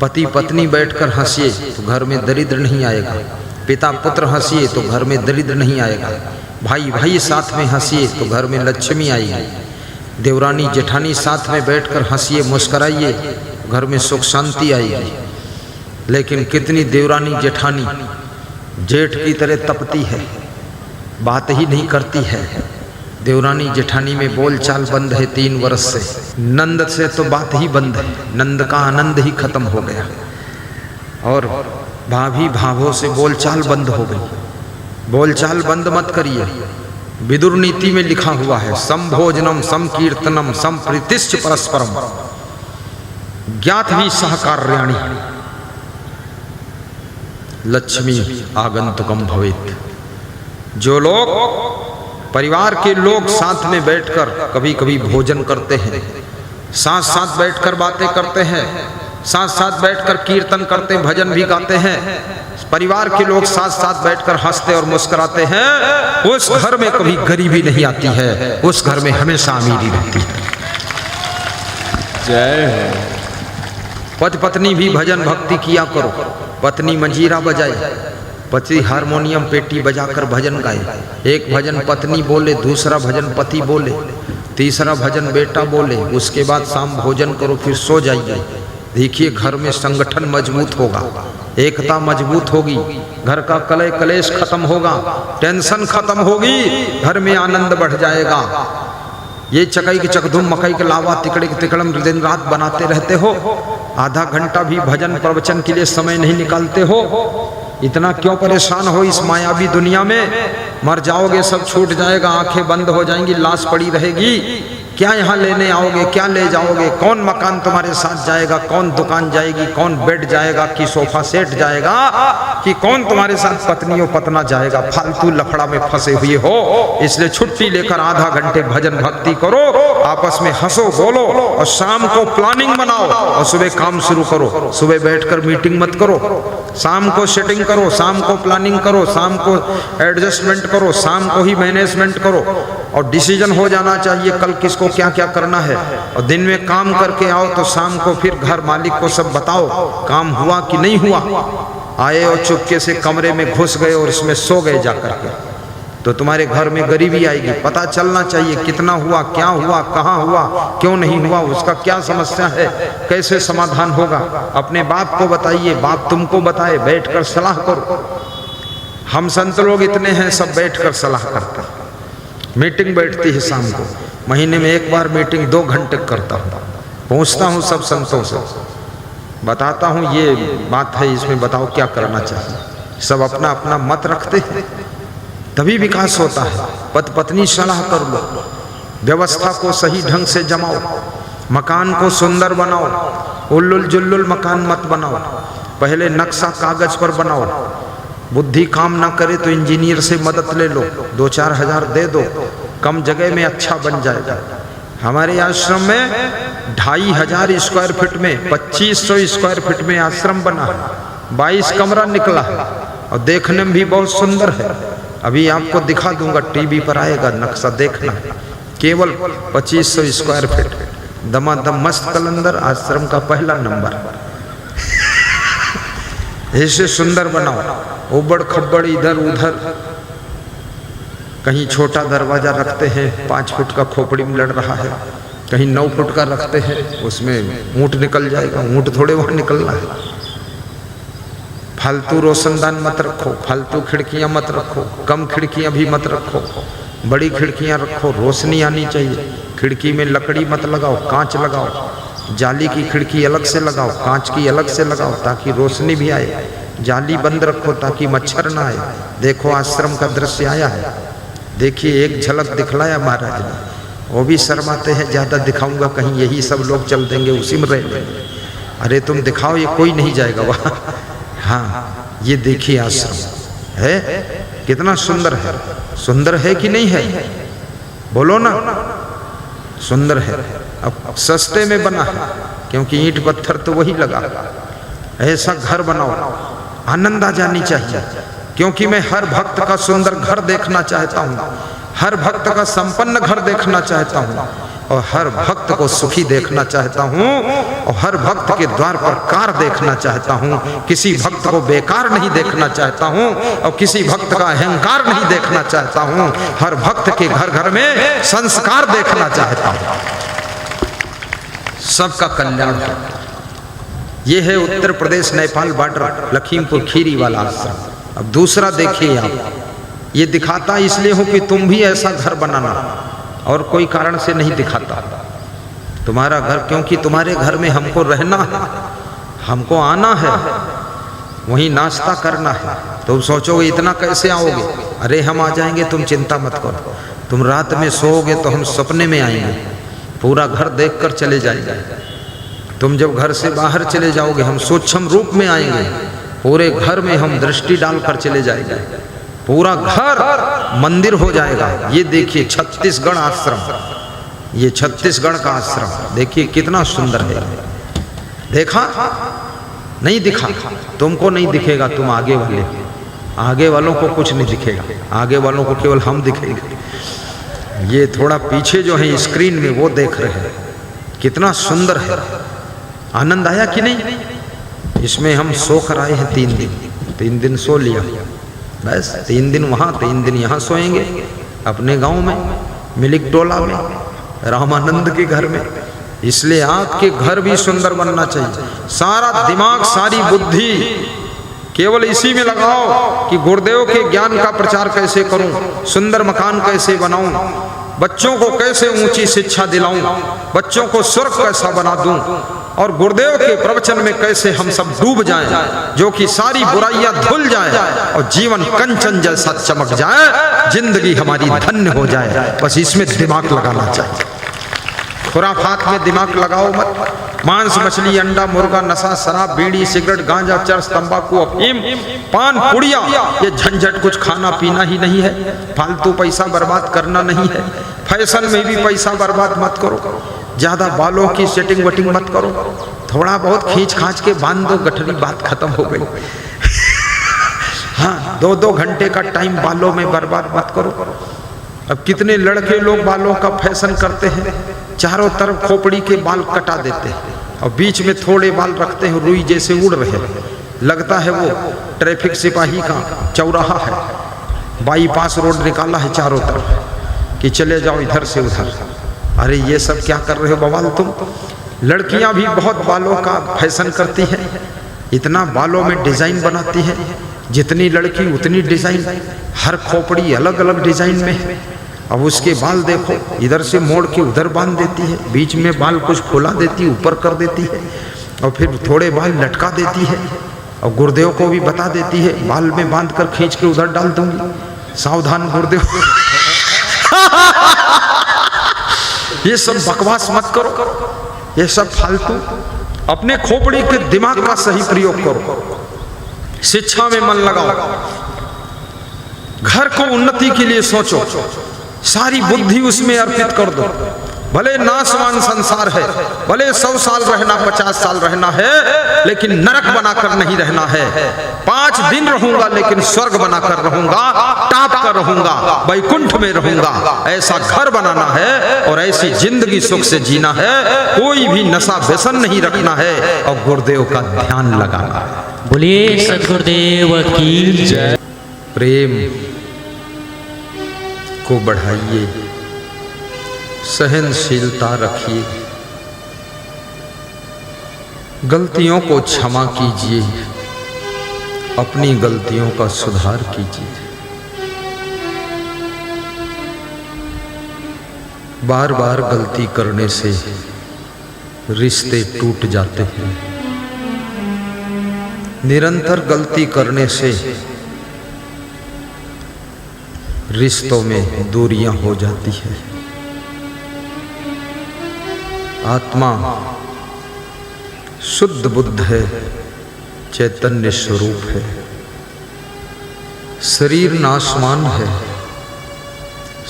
पति पत्नी बैठकर हंसिए तो घर में दरिद्र नहीं आएगा, पिता पुत्र हंसिए तो घर में दरिद्र नहीं आएगा, भाई भाई साथ में हंसिए तो घर में लक्ष्मी आएगी, देवरानी जेठानी साथ में बैठकर हंसिए मुस्कराइए घर में सुख शांति आएगी। लेकिन कितनी देवरानी जेठानी जेठ की तरह तपती है, बात ही नहीं करती है। देवरानी जेठानी में बोलचाल बंद है 3 वर्ष से, नंद से तो बात ही बंद है, नंद का आनंद ही खत्म हो गया। और भाभी भाभों से बोलचाल बंद हो गई। बोलचाल बंद मत करिए, विदुर नीति में लिखा हुआ है समभोजनम समकीर्तनम संप्रीतिश्च परस्परम ज्ञात भी सहकार्याणि लक्ष्मी आगंतुकम भवेत्। जो लोग परिवार के लोग साथ में बैठकर कभी कभी भोजन करते हैं, साथ साथ बैठकर बातें करते हैं, साथ साथ बैठकर कीर्तन करते हैं, भजन भी गाते हैं, परिवार के लोग साथ साथ बैठकर हंसते और मुस्कुराते हैं, उस घर में कभी गरीबी नहीं आती है, उस घर में हमेशा अमीरी रहती है। जय हो। पति पत्नी भी भजन भक्ति किया करो। पत्नी मंजीरा बजाए, पति हारमोनियम पेटी बजाकर भजन गाए। एक भजन पत्नी बोले, दूसरा भजन पति बोले, तीसरा भजन बेटा बोले, उसके बाद शाम भोजन करो, फिर सो जाइए। देखिए घर में संगठन मजबूत होगा, एकता मजबूत होगी, घर का कलह कलेश खत्म होगा, टेंशन खत्म होगी, घर में आनंद बढ़ जाएगा। ये चकई के चकधुम मकई के लावा तिकड़े के तिकड़म दिन रात बनाते रहते हो, आधा घंटा भी भजन प्रवचन के लिए समय नहीं निकालते हो। इतना क्यों परेशान हो इस मायावी दुनिया में? मर जाओगे सब छूट जाएगा, आंखें बंद हो जाएंगी, लाश पड़ी रहेगी। क्या यहाँ लेने आओगे, क्या ले जाओगे? कौन मकान तुम्हारे साथ जाएगा, कौन दुकान जाएगी, कौन बेड जाएगा कि सोफा सेट जाएगा, कि कौन तुम्हारे साथ पत्नी और पतना जाएगा? फालतू लफड़ा में फंसे हुए हो। इसलिए छुट्टी लेकर आधा घंटे भजन भक्ति करो, आपस में हंसो बोलो, और शाम को प्लानिंग बनाओ और सुबह काम शुरू करो। सुबह बैठकर मीटिंग मत करो, शाम को सेटिंग करो, शाम को प्लानिंग करो, शाम को एडजस्टमेंट करो, शाम को ही मैनेजमेंट करो। और डिसीजन हो जाना चाहिए कल किसको क्या क्या करना है। और दिन में काम करके आओ तो शाम को फिर घर मालिक को सब बताओ काम हुआ कि नहीं हुआ। आए और चुपके से कमरे में घुस गए और इसमें सो गए जाकर के, तो तुम्हारे घर में गरीबी आएगी। पता चलना चाहिए कितना हुआ, क्या हुआ, कहाँ हुआ, क्यों नहीं हुआ, उसका क्या समस्या है, कैसे समाधान होगा। अपने बाप को बताइए, बाप तुमको बताए, बैठकर सलाह करो। हम संत लोग इतने हैं, सब बैठकर सलाह करते हैं। मीटिंग बैठती है शाम को, महीने में 1 बार मीटिंग 2 घंटे करता हूँ। पूछता हूँ सब संतों से, बताता हूँ ये बात है, इसमें बताओ क्या करना चाहिए। सब अपना अपना मत रखते हैं, तभी विकास होता है। पति पत्नी सलाह कर लो, व्यवस्था को सही ढंग से जमाओ, मकान को सुंदर बनाओ, उल्लुल जुल्लुल मकान मत बनाओ। पहले नक्शा कागज पर बनाओ, बुद्धि काम ना करे तो इंजीनियर से मदद ले लो, 2-4 हज़ार दे दो, कम जगह में अच्छा बन जाएगा। हमारे आश्रम में 2500 स्क्वायर फीट में 2500 स्क्वायर फीट में आश्रम बना है, 22 कमरा निकला है और देखने में भी बहुत सुंदर है। अभी आपको दिखा दूंगा, टीवी पर आएगा नक्शा, देखना। केवल 2500 स्क्वायर फीट, दमादम मस्त कलंदर, आश्रम का पहला नंबर। ऐसे सुंदर बनाओ, उबड़ खब्बड़ इधर उधर, कहीं छोटा दरवाजा रखते हैं 5 फुट का खोपड़ी में लड़ रहा है, कहीं 9 फुट का रखते हैं, उसमें ऊँट निकल जाएगा, ऊँट थोड़े वहाँ निकलना है। फालतू रोशनदान मत रखो, फालतू खिड़कियाँ मत रखो, कम खिड़कियाँ भी मत रखो, बड़ी खिड़कियाँ रखो, रोशनी आनी चाहिए। खिड़की में लकड़ी मत लगाओ, कांच लगाओ, जाली की खिड़की अलग से लगाओ, कांच की अलग से लगाओ, ताकि रोशनी भी आए। जाली बंद रखो ताकि मच्छर ना आए। देखो आश्रम का दृश्य आया है, देखिए एक झलक दिखलाया महाराज ने, वो भी शर्माते हैं, ज़्यादा दिखाऊंगा कहीं यही सब लोग चल देंगे, उसी में रह लेंगे। अरे तुम दिखाओ, ये कोई नहीं जाएगा वहाँ। हाँ, ये देखिए आश्रम है, कितना सुंदर है। सुंदर है कि नहीं है? बोलो ना, सुंदर है। अब सस्ते में बना है, क्योंकि ईंट पत्थर तो वही लगा। ऐसा घर बनाओ, आनंद आ जानी चाहिए। क्योंकि मैं हर भक्त का सुंदर घर देखना चाहता हूँ, हर भक्त का संपन्न घर देखना चाहता हूँ। और हर भक्त को सुखी देखना चाहता हूँ और हर भक्त के द्वार पर कार देखना चाहता हूँ। किसी भक्त को बेकार नहीं देखना चाहता हूँ और किसी भक्त का अहंकार नहीं देखना चाहता हूँ। हर भक्त के घर घर में संस्कार देखना चाहता हूँ। सबका कल्याण हो। ये है उत्तर प्रदेश नेपाल बॉर्डर लखीमपुर खीरी वाला आश्रम। अब दूसरा देखिए आप, ये दिखाता इसलिए हूं कि तुम भी ऐसा घर बनाना, और कोई कारण से नहीं दिखाता तुम्हारा घर, क्योंकि तुम्हारे घर में हमको रहना है, हमको आना है, वहीं नाश्ता करना है। तुम सोचोगे इतना कैसे आओगे? अरे हम आ जाएंगे, तुम चिंता मत करो। तुम रात में सोओगे तो हम सपने में आएंगे, पूरा घर देखकर चले जाएंगे। तुम जब घर से बाहर चले जाओगे हम सूक्ष्म रूप में आएंगे, पूरे घर में हम दृष्टि डालकर चले जाएंगे, पूरा घर मंदिर हो जाएगा। ये देखिए छत्तीसगढ़ आश्रम, ये छत्तीसगढ़ का आश्रम देखिए कितना सुंदर है। देखा नहीं दिखा? तुमको नहीं दिखेगा, तुम आगे वाले, आगे वालों को कुछ नहीं दिखेगा, आगे वालों को केवल हम दिखेंगे। ये थोड़ा पीछे जो है स्क्रीन में वो देख रहे हैं, कितना सुंदर है। आनंद आया कि नहीं? इसमें हम सो कर आए हैं 3 दिन सो लिया, बस 3 दिन वहाँ 3 दिन यहाँ सोएंगे अपने गांव में, मिलिक टोला में, रामानंद के घर में। इसलिए आपके घर भी सुंदर बनना चाहिए। सारा दिमाग सारी बुद्धि केवल इसी में लगाओ कि गुरुदेव के ज्ञान का प्रचार कैसे करूं, सुंदर मकान कैसे बनाऊं, बच्चों को कैसे ऊंची शिक्षा दिलाऊं, बच्चों को स्वर्ग कैसा बना दूं, और गुरुदेव के प्रवचन में कैसे हम सब डूब जाएं, जो कि सारी बुराइयां धुल जाए और जीवन कंचन जैसा चमक जाए, जिंदगी हमारी धन्य हो जाए। बस इसमें दिमाग लगाना चाहिए। खुराफात में दिमाग लगाओ मत। मांस मछली अंडा मुर्गा नशा शराब बीड़ी सिगरेट गांजा चरस तंबाकू अफीम पान पुड़िया, ये झंझट कुछ खाना पीना ही नहीं है। फालतू पैसा बर्बाद करना नहीं है। फैशन में भी पैसा बर्बाद मत करो। ज्यादा बालों की सेटिंग वटिंग मत करो। थोड़ा बहुत खींच खांच के बांध दो, गठरी बात खत्म हो गई। हाँ, 2-2 घंटे का टाइम बालों में बर्बाद मत करो। अब कितने लड़के लोग बालों का फैशन करते हैं, चारों तरफ खोपड़ी के बाल कटा देते हैं और बीच में थोड़े बाल रखते हैं, रुई जैसे उड़ रहे हैं। लगता है वो ट्रैफिक सिपाही का चौराहा है, बाईपास रोड निकाला है चारों तरफ कि चले जाओ इधर से उधर। अरे ये सब क्या कर रहे हो बवाल तुम? लड़कियां भी बहुत बालों का फैशन करती हैं, इतना बालों में डिजाइन बनाती हैं, जितनी लड़की उतनी डिजाइन, हर खोपड़ी अलग अलग डिजाइन में है। अब उसके बाल देखो, इधर से मोड़ के उधर बांध देती है, बीच में बाल कुछ फुला देती है, ऊपर कर देती है, और फिर थोड़े बाल लटका देती है, और गुरुदेव को भी बता देती है बाल में बांध कर खींच के उधर डाल दूंगी, सावधान गुरुदेव। ये सब बकवास मत करो, ये सब फालतू। अपने खोपड़ी के दिमाग का सही प्रयोग करो, शिक्षा में मन लगाओ, घर को उन्नति के लिए सोचो, सारी बुद्धि उसमें अर्पित कर दो। भले नाशवान संसार है, भले 100 साल रहना 50 साल रहना है, लेकिन नरक बनाकर नहीं रहना है। 5 दिन रहूंगा लेकिन स्वर्ग बनाकर रहूंगा, टाप कर रहूंगा, वैकुंठ में रहूंगा। ऐसा घर बनाना है और ऐसी जिंदगी सुख से जीना है। कोई भी नशा व्यसन नहीं रखना है और गुरुदेव का ध्यान लगाना है। बोलिए सद्गुरुदेव की जय। प्रेम को बढ़ाइए, सहनशीलता रखिए, गलतियों को क्षमा कीजिए, अपनी गलतियों का सुधार कीजिए। बार बार गलती करने से रिश्ते टूट जाते हैं। निरंतर गलती करने से रिश्तों में दूरियां हो जाती है। आत्मा शुद्ध बुद्ध है, चैतन्य स्वरूप है। शरीर नाशवान है,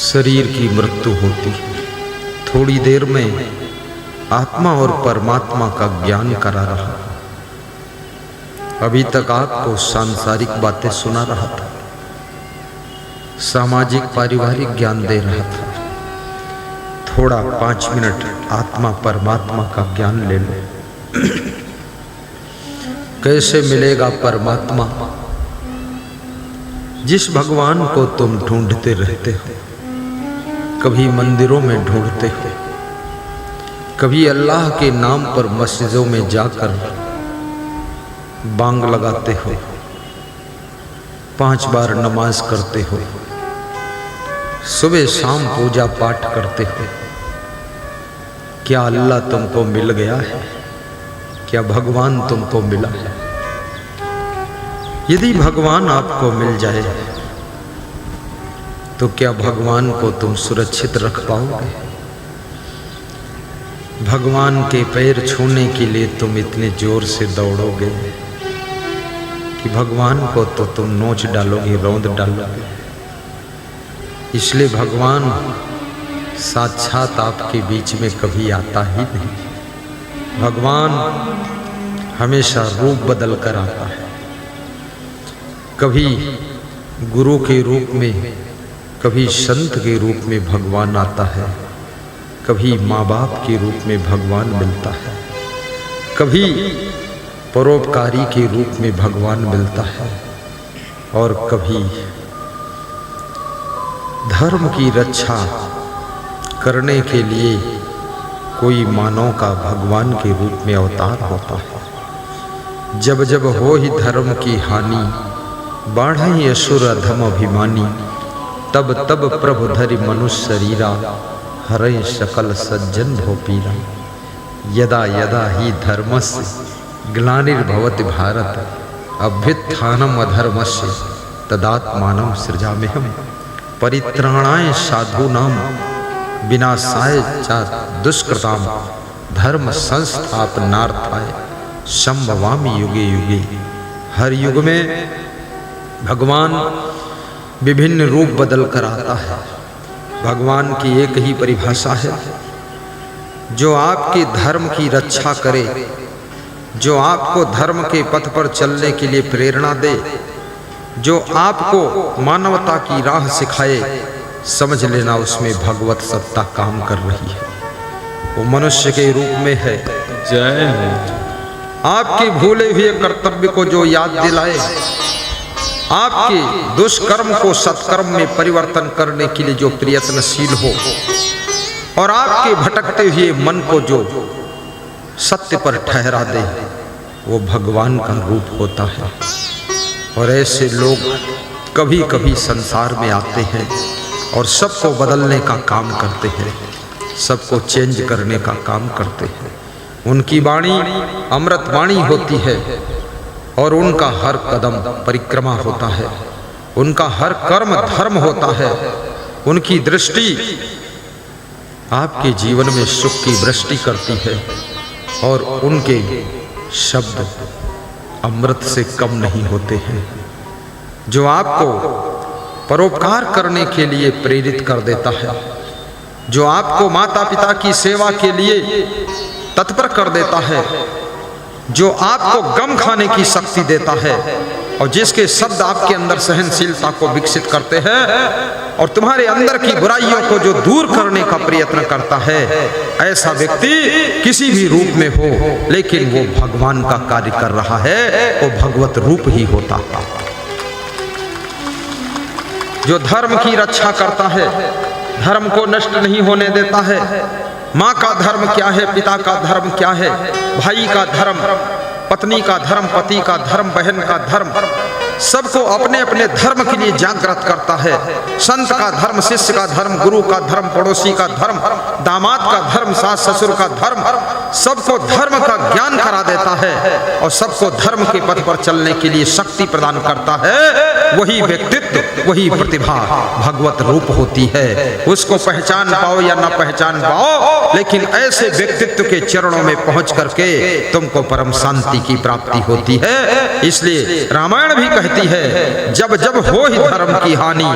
शरीर की मृत्यु होती है। थोड़ी देर में आत्मा और परमात्मा का ज्ञान करा रहा। अभी तक आपको सांसारिक बातें सुना रहा था, सामाजिक पारिवारिक ज्ञान दे रहा था। थोड़ा 5 मिनट आत्मा परमात्मा का ज्ञान ले लो। कैसे मिलेगा परमात्मा? जिस भगवान को तुम ढूंढते रहते हो, कभी मंदिरों में ढूंढते हो, कभी अल्लाह के नाम पर मस्जिदों में जाकर बांग लगाते हो, 5 बार नमाज करते हो, सुबह शाम पूजा पाठ करते हो। क्या अल्लाह तुमको मिल गया है? क्या भगवान तुमको मिला है? यदि भगवान आपको मिल जाए तो क्या भगवान को तुम सुरक्षित रख पाओगे? भगवान के पैर छूने के लिए तुम इतने जोर से दौड़ोगे कि भगवान को तो तुम नोच डालोगे, रौंद डालोगे। इसलिए भगवान साक्षात आपके बीच में कभी आता ही नहीं। भगवान हमेशा रूप बदल कर आता है। कभी गुरु के रूप में, कभी संत के रूप में भगवान आता है, कभी माँ बाप के रूप में भगवान मिलता है, कभी परोपकारी के रूप में भगवान मिलता है, और कभी धर्म की रक्षा करने के लिए कोई मानव का भगवान के रूप में अवतार होता है। जब जब हो ही धर्म की हानि, बाढ़ई असुर अधम अभिमानी, तब तब प्रभु धरि मनुष्य शरीरा, हरै सकल सज्जन भो पीरा। यदा यदा ही धर्मस्य ग्लानिर्भवति भारत, अभ्युत्थानम् अधर्मस्य तदात्मानं सृजाम्यहम्। परित्राणाय साधूनां विनाशाय च दुष्कृतां, धर्म संस्थापनार्थाय संभवामि युगे युगे। हर युग में भगवान विभिन्न रूप बदल कर आता है। भगवान की एक ही परिभाषा है, जो आपके धर्म की रक्षा करे, जो आपको धर्म के पथ पर चलने के लिए प्रेरणा दे, जो आपको मानवता की राह सिखाए, समझ लेना उसमें भगवत सत्ता काम कर रही है। वो मनुष्य के रूप में है। जय हो। आपके भूले हुए कर्तव्य को जो याद दिलाए, आपके दुष्कर्म को सत्कर्म में परिवर्तन करने के लिए जो प्रयत्नशील हो, और आपके भटकते हुए मन को जो सत्य पर ठहरा दे, वो भगवान का रूप होता है। और ऐसे लोग कभी कभी संसार में आते हैं और सबको बदलने का काम करते हैं, सबको चेंज करने का काम करते हैं। उनकी वाणी अमृत वाणी होती है, और उनका हर कदम परिक्रमा होता है, उनका हर कर्म धर्म होता है। उनकी दृष्टि आपके जीवन में सुख की वृष्टि करती है, और उनके शब्द अमृत से कम नहीं होते हैं। जो आपको परोपकार करने के लिए प्रेरित कर देता है, जो आपको माता पिता की सेवा के लिए तत्पर कर देता है, जो आपको गम खाने की शक्ति देता है, और जिसके शब्द आपके अंदर सहनशीलता को विकसित करते हैं, और तुम्हारे अंदर की बुराइयों को जो दूर करने का प्रयत्न करता है, ऐसा व्यक्ति किसी भी रूप में हो, लेकिन वो भगवान का कार्य कर रहा है, वो भगवत रूप ही होता है। जो धर्म की रक्षा करता है, धर्म को नष्ट नहीं होने देता है। माँ का धर्म क्या है, पिता का धर्म क्या है, भाई का धर्म, पत्नी का धर्म, पति का धर्म, बहन का धर्म, सबको अपने अपने धर्म के लिए जागृत करता है। संत का धर्म, शिष्य का धर्म, गुरु का धर्म, पड़ोसी का धर्म, दामाद का धर्म, सास ससुर का धर्म, सबको धर्म का ज्ञान करा देता है, और सबको धर्म के पथ पर चलने के लिए शक्ति प्रदान करता है। वही व्यक्तित्व, वही प्रतिभा भगवत रूप होती है। उसको पहचान पाओ या ना पहचान पाओ, लेकिन ऐसे व्यक्तित्व के चरणों में पहुंच करके तुमको परम शांति की प्राप्ति होती है। इसलिए रामायण भी कहती है, जब जब हो ही धर्म की हानि,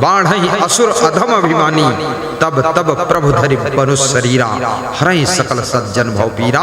बाढ़ई असुर अधम अभिमानी, तब तब प्रभु धरि मनुष्य शरीरा, हरहि सकल सज्जन भव पीरा।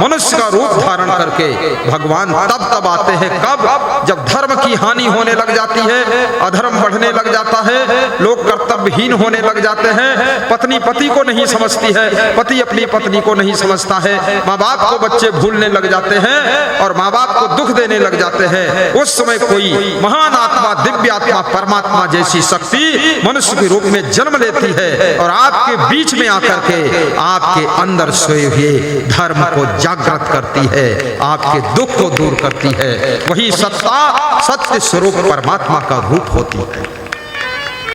मनुष्य का रूप धारण करके भगवान तब तब आते हैं, कब? जब धर्म की हानि होने लग जाती है, अधर्म बढ़ने लग जाता है, लोग कर्तव्यहीन होने लग जाते हैं, पत्नी पति को नहीं समझती है, पति अपनी पत्नी को नहीं समझता है, माँ बाप को बच्चे भूलने लग जाते हैं और माँ बाप को दुख देने लग जाते हैं। उस समय कोई महान आत्मा, दिव्य आत्मा, परमात्मा जैसी शक्ति मनुष्य के रूप में जन्म लेती है और आपके बीच में आकर के आपके अंदर सोए हुए धर्म को जागृत करती है, आपके दुख को दूर करती है। वही सत्ता, सत्य स्वरूप परमात्मा का रूप होती है।